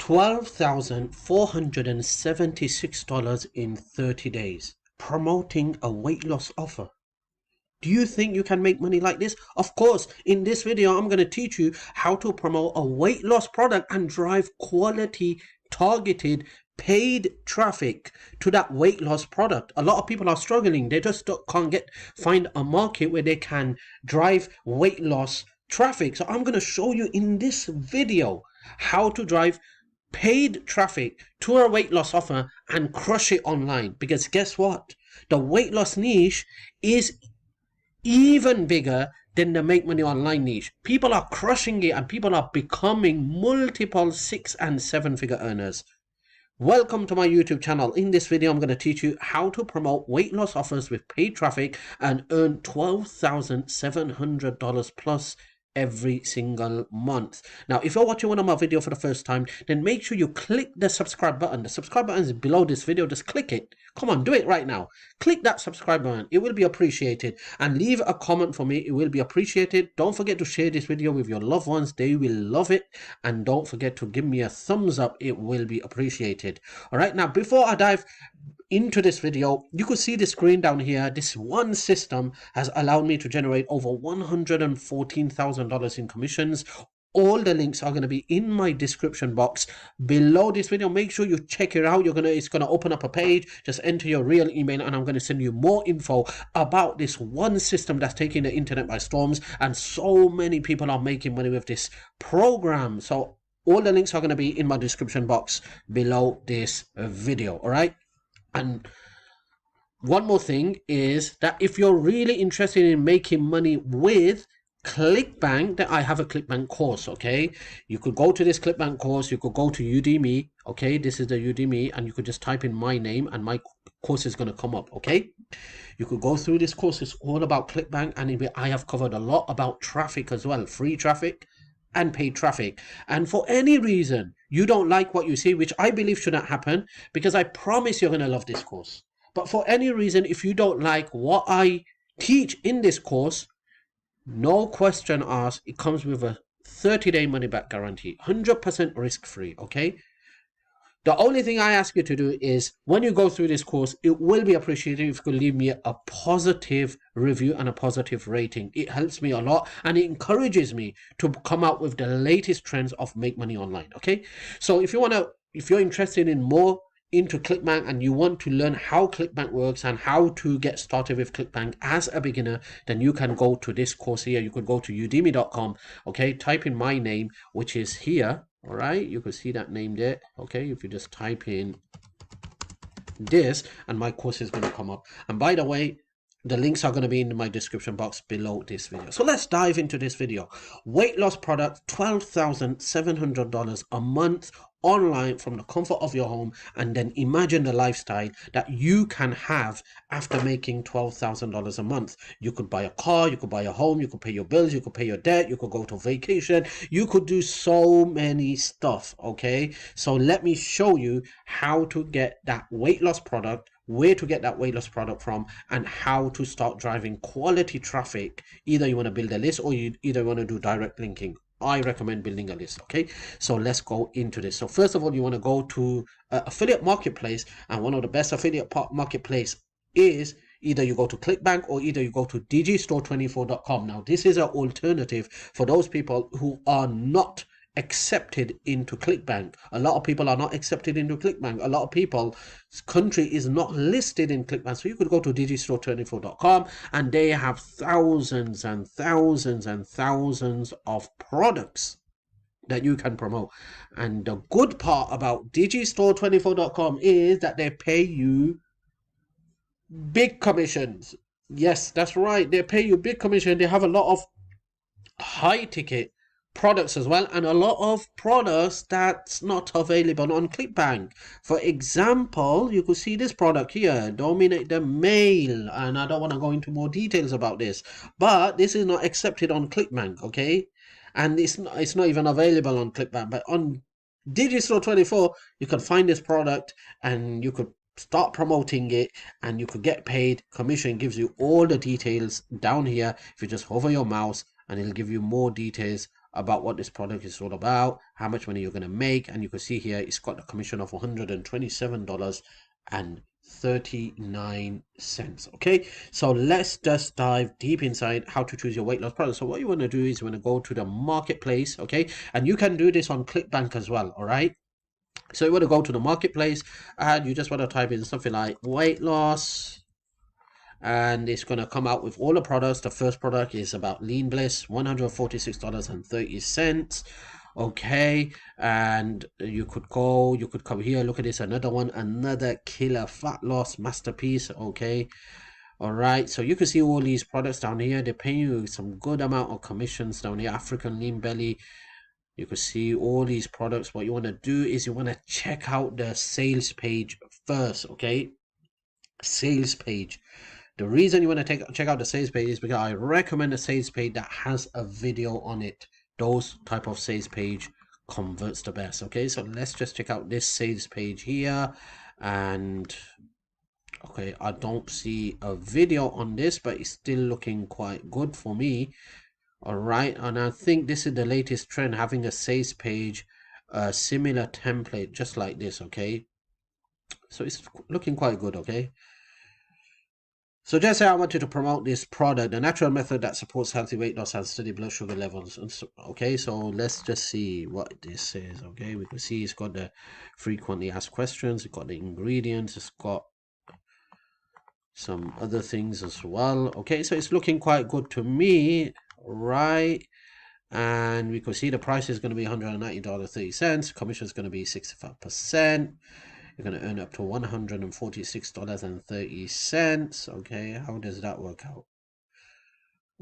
$12,476 in 30 days, promoting a weight loss offer. Do you think you can make money like this? Of course, in this video, I'm going to teach you how to promote a weight loss product and drive quality, targeted, paid traffic to that weight loss product. A lot of people are struggling. They just can't find a market where they can drive weight loss traffic. So I'm going to show you in this video how to drive paid traffic to a weight loss offer and crush it online. Because guess what? The weight loss niche is even bigger than the make money online niche. People are crushing it and people are becoming multiple 6 and 7 figure earners. Welcome to my YouTube channel. In this video, I'm going to teach you how to promote weight loss offers with paid traffic and earn $12,700 plus every single month. Now, if you're watching one of my videos for the first time, then make sure you click the subscribe button. The subscribe button is below this video. Just click it. Come on, do it right now. Click that subscribe button. It will be appreciated. And leave a comment for me. It will be appreciated. Don't forget to share this video with your loved ones. They will love it. And don't forget to give me a thumbs up. It will be appreciated. All right, now before I dive into this video, you could see the screen down here. This one system has allowed me to generate over $114,000 in commissions. All the links are going to be in my description box below this video. Make sure you check it out. It's gonna open up a page. Just enter your real email and I'm going to send you more info about this one system that's taking the internet by storms, and so many people are making money with this program. So all the links are going to be in my description box below this video. All right. And one more thing is that if you're really interested in making money with Clickbank, then I have a Clickbank course. Okay, you could go to this Clickbank course. You could go to Udemy. Okay, this is the Udemy, and you could just type in my name and my course is going to come up. Okay, you could go through this course. It's all about Clickbank, and I have covered a lot about traffic as well, free traffic and paid traffic. And for any reason you don't like what you see, which I believe shouldn't happen, because I promise you're going to love this course. But for any reason, if you don't like what I teach in this course, no question asked, it comes with a 30-day money back guarantee, 100% risk free. Okay, the only thing I ask you to do is when you go through this course, it will be appreciated if you could leave me a positive review and a positive rating. It helps me a lot and it encourages me to come out with the latest trends of make money online. Okay, so if you're interested in more into Clickbank and you want to learn how Clickbank works and how to get started with Clickbank as a beginner, then you can go to this course here. You could go to udemy.com. Okay, type in my name, which is here. All right, you can see that name there. Okay, if you just type in this and my course is going to come up. And by the way, the links are going to be in my description box below this video. So let's dive into this video. Weight loss product, $12,700 a month online from the comfort of your home, and then imagine the lifestyle that you can have after making $12,000 a month. You could buy a car, you could buy a home, you could pay your bills, you could pay your debt, you could go to vacation, you could do so many stuff. Okay, so let me show you how to get that weight loss product, where to get that weight loss product from, and how to start driving quality traffic. Either you want to build a list or you either want to do direct linking. I recommend building a list. Okay, so let's go into this. So first of all, you want to go to affiliate marketplace, and one of the best affiliate marketplace is either you go to Clickbank or either you go to digistore24.com. Now this is an alternative for those people who are not accepted into Clickbank. A lot of people are not accepted into Clickbank. A lot of people's country is not listed in Clickbank. So you could go to digistore24.com and they have thousands and thousands and thousands of products that you can promote. And the good part about digistore24.com is that they pay you big commissions. Yes, that's right. They pay you big commission. They have a lot of high ticket products as well, and a lot of products that's not available on Clickbank. For example, you could see this product here, Dominate the Mail, and I don't want to go into more details about this, but this is not accepted on Clickbank. Okay, and it's not even available on Clickbank, but on Digistore24 you can find this product and you could start promoting it and you could get paid commission. Gives you all the details down here if you just hover your mouse, and it'll give you more details about what this product is all about, how much money you're going to make. And you can see here it's got a commission of $127.39. Okay, so let's just dive deep inside how to choose your weight loss product. So what you want to do is you want to go to the marketplace, okay, and you can do this on Clickbank as well. All right, so you want to go to the marketplace and you just want to type in something like weight loss, and it's going to come out with all the products. The first product is about Lean Bliss, $146.30. Okay, and you could come here, look at this, another one, another killer fat loss masterpiece. Okay, all right, so you can see all these products down here. They're paying you some good amount of commissions down here. African Lean Belly, you can see all these products. What you want to do is you want to check out the sales page first. Okay, sales page. The reason you want to check out the sales page is because I recommend a sales page that has a video on it. Those type of sales page converts the best. Okay, so let's just check out this sales page here. And okay, I don't see a video on this, but it's still looking quite good for me. All right, and I think this is the latest trend, having a sales page, a similar template just like this. Okay, so it's looking quite good. Okay, so just say I wanted to promote this product, a natural method that supports healthy weight loss and steady blood sugar levels. And so, okay, so let's just see what this is. Okay, we can see it's got the frequently asked questions, it's got the ingredients, it's got some other things as well. Okay, so it's looking quite good to me, right? And we can see the price is going to be $190.30. Commission is going to be 65%. You're going to earn up to $146.30. Okay, how does that work out?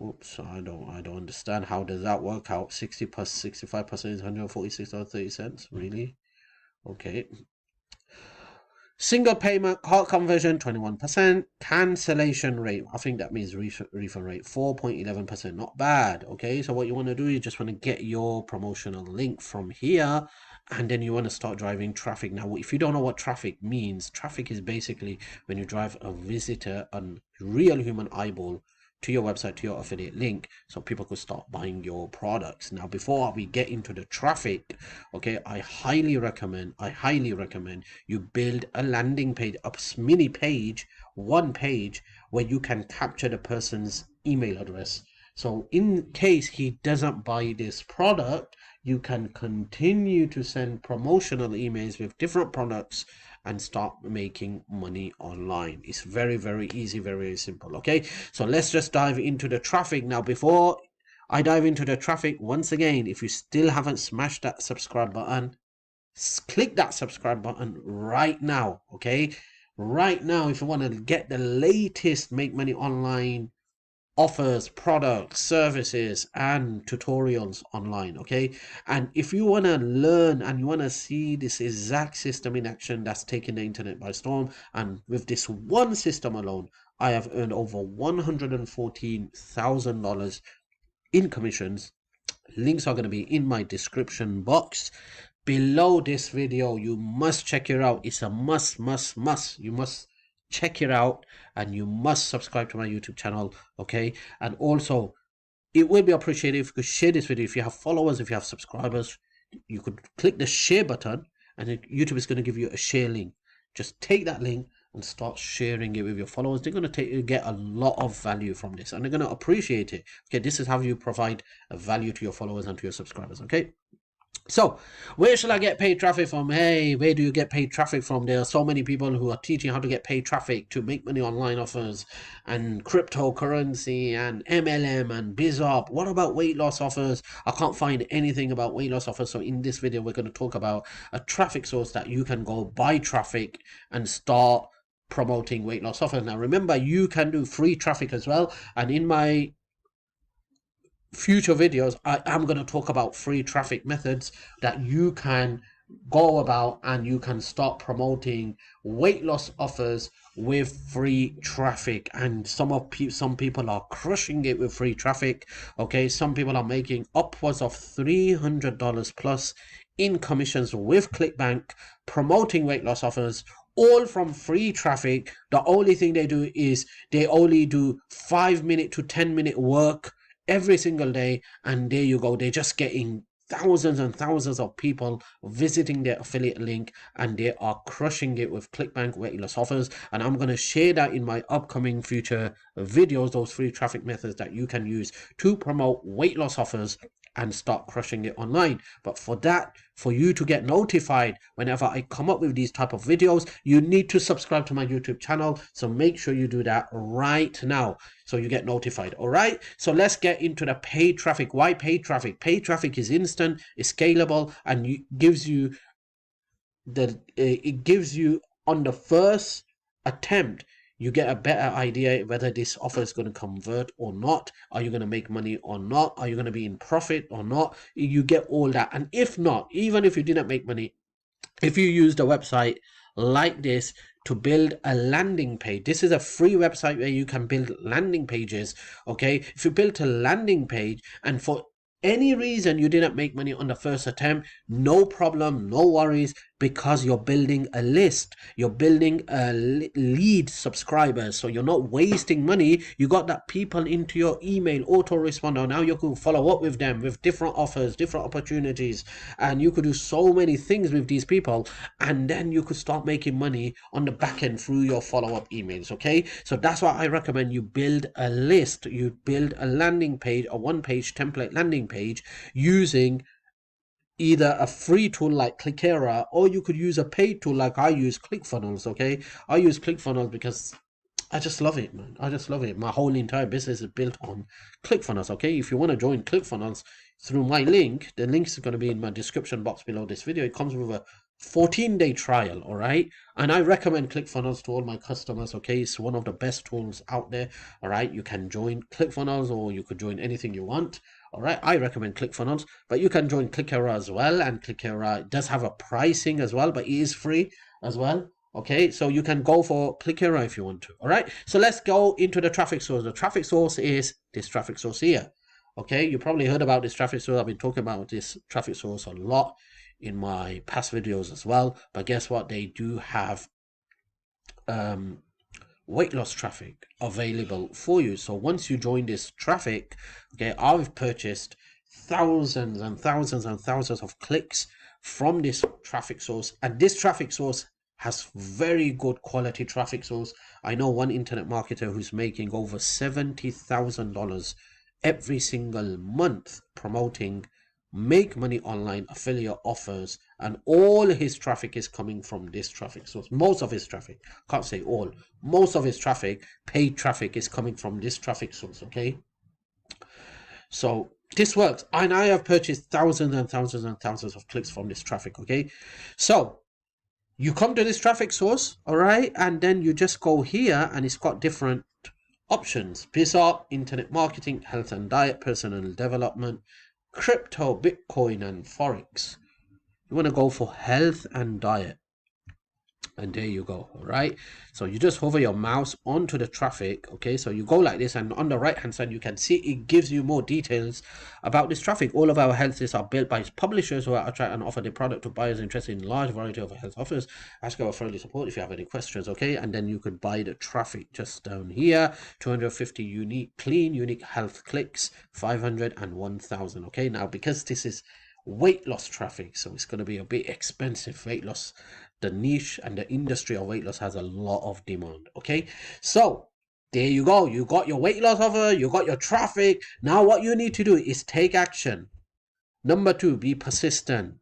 Oops, I don't understand. How does that work out? 60 plus 65% is $146.30. Really? Okay. Single payment, cart conversion 21%, cancellation rate, I think that means refund rate 4.11%. Not bad. Okay, so what you want to do, you just want to get your promotional link from here, and then you want to start driving traffic. Now, if you don't know what traffic means, traffic is basically when you drive a visitor, a real human eyeball, to your website, to your affiliate link, so people could start buying your products. Now, before we get into the traffic, okay, I highly recommend you build a landing page, a mini page, one page where you can capture the person's email address. So in case he doesn't buy this product, you can continue to send promotional emails with different products and start making money online. It's very, very easy, very simple. Okay, so let's just dive into the traffic now. Before I dive into the traffic, once again, if you still haven't smashed that subscribe button, click that subscribe button right now. Okay, right now, if you want to get the latest make money online offers, products, services, and tutorials online. Okay, and if you want to learn and you want to see this exact system in action that's taking the internet by storm, and with this one system alone, I have earned over $114,000 in commissions. Links are going to be in my description box below this video. You must check it out. It's a must. You must check it out, and you must subscribe to my YouTube channel. Okay, and also it will be appreciated if you could share this video. If you have followers, if you have subscribers, you could click the share button, and YouTube is going to give you a share link. Just take that link and start sharing it with your followers. They're going to get a lot of value from this, and they're going to appreciate it. Okay, this is how you provide a value to your followers and to your subscribers. Okay, so where should I get paid traffic from? Hey, where do you get paid traffic from? There are so many people who are teaching how to get paid traffic to make money online offers and cryptocurrency and MLM and BizUp. What about weight loss offers? I can't find anything about weight loss offers. So in this video, we're going to talk about a traffic source that you can go buy traffic and start promoting weight loss offers. Now, remember, you can do free traffic as well. And in my future videos, I am going to talk about free traffic methods that you can go about, and you can start promoting weight loss offers with free traffic. And some people are crushing it with free traffic. Okay, some people are making upwards of $300 plus in commissions with Clickbank promoting weight loss offers, all from free traffic. The only thing they do is they only do 5-minute to 10-minute work every single day, and there you go, they're just getting thousands and thousands of people visiting their affiliate link, and they are crushing it with Clickbank weight loss offers. And I'm going to share that in my upcoming future videos, those free traffic methods that you can use to promote weight loss offers and start crushing it online. But for that, for you to get notified whenever I come up with these type of videos, you need to subscribe to my YouTube channel. So make sure you do that right now so you get notified. All right, so let's get into the paid traffic. Why paid traffic? Paid traffic is instant, it's scalable, and gives you it gives you on the first attempt, you get a better idea whether this offer is going to convert or not. Are you going to make money or not? Are you going to be in profit or not? You get all that. And if not, even if you didn't make money, if you use the website like this to build a landing page, this is a free website where you can build landing pages. Okay, if you built a landing page and for any reason you didn't make money on the first attempt, no problem, no worries, because you're building a list, you're building a lead subscribers, so you're not wasting money. You got that people into your email autoresponder. Now you can follow up with them with different offers, different opportunities, and you could do so many things with these people, and then you could start making money on the back end through your follow-up emails. Okay, so that's why I recommend you build a list, you build a landing page, a one-page template landing page using either a free tool like Clickera, or you could use a paid tool like I use, ClickFunnels. Okay, I use ClickFunnels because I just love it, man. I just love it. My whole entire business is built on ClickFunnels. Okay, if you want to join ClickFunnels through my link, the link is going to be in my description box below this video. It comes with a 14-day trial. All right, and I recommend ClickFunnels to all my customers. Okay, it's one of the best tools out there. All right, you can join ClickFunnels or you could join anything you want. All right, I recommend ClickFunnels, but you can join Clickera as well, and Clickera does have a pricing as well, but it is free as well. Okay, so you can go for Clickera if you want to. All right, so let's go into the traffic source. The traffic source is this traffic source here. Okay, you probably heard about this traffic source. I've been talking about this traffic source a lot in my past videos as well, but guess what? They do have weight loss traffic available for you. So once you join this traffic, okay, I've purchased thousands and thousands and thousands of clicks from this traffic source, and this traffic source has very good quality traffic source. I know one internet marketer who's making over $70,000 every single month promoting make money online affiliate offers, and all his traffic is coming from this traffic source. Most of his traffic, can't say all, most of his traffic, paid traffic, is coming from this traffic source. Okay, so this works, and I have purchased thousands and thousands and thousands of clicks from this traffic. Okay, so you come to this traffic source, all right, and then you just go here, and it's got different options: bizarre, internet marketing, health and diet, personal development, crypto, Bitcoin, and Forex. You want to go for health and diet. And there you go. All right, so you just hover your mouse onto the traffic. Okay, so you go like this, and on the right hand side you can see it gives you more details about this traffic. All of our health lists are built by publishers who attract and offer the product to buyers interested in large variety of health offers. Ask our friendly support if you have any questions. Okay, and then you could buy the traffic just down here. 250 unique clean unique health clicks, 500 and 1000. Okay, now because this is weight loss traffic, so it's going to be a bit expensive. Weight loss, the niche and the industry of weight loss has a lot of demand. Okay, so there you go, you got your weight loss offer, you got your traffic. Now what you need to do is take action. Number 2, be persistent,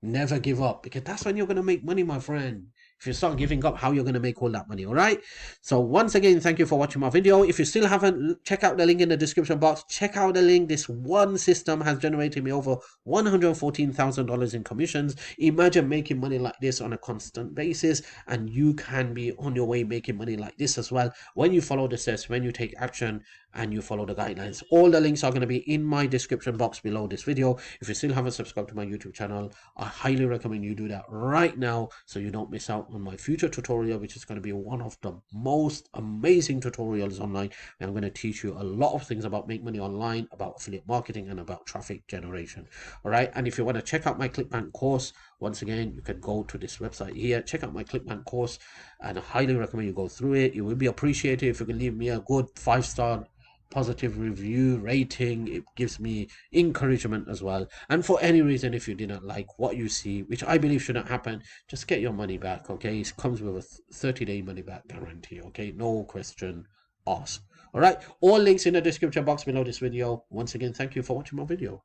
never give up, because that's when you're going to make money, my friend. If you start giving up, how you're going to make all that money? All right, so once again, thank you for watching my video. If you still haven't, check out the link in the description box. Check out the link. This one system has generated me over $114,000 in commissions. Imagine making money like this on a constant basis, and you can be on your way making money like this as well when you follow the steps, when you take action and you follow the guidelines. All the links are going to be in my description box below this video. If you still haven't subscribed to my YouTube channel, I highly recommend you do that right now so you don't miss out on my future tutorial, which is going to be one of the most amazing tutorials online. And I'm going to teach you a lot of things about make money online, about affiliate marketing, and about traffic generation. All right, and if you want to check out my Clickbank course, once again, you can go to this website here, check out my Clickbank course, and I highly recommend you go through it. It would be appreciated if you can leave me a good 5-star positive review rating. It gives me encouragement as well. And for any reason, if you didn't like what you see, which I believe shouldn't happen, just get your money back. Okay, it comes with a 30-day money back guarantee. Okay, no question asked. All right, all links in the description box below this video. Once again, thank you for watching my video.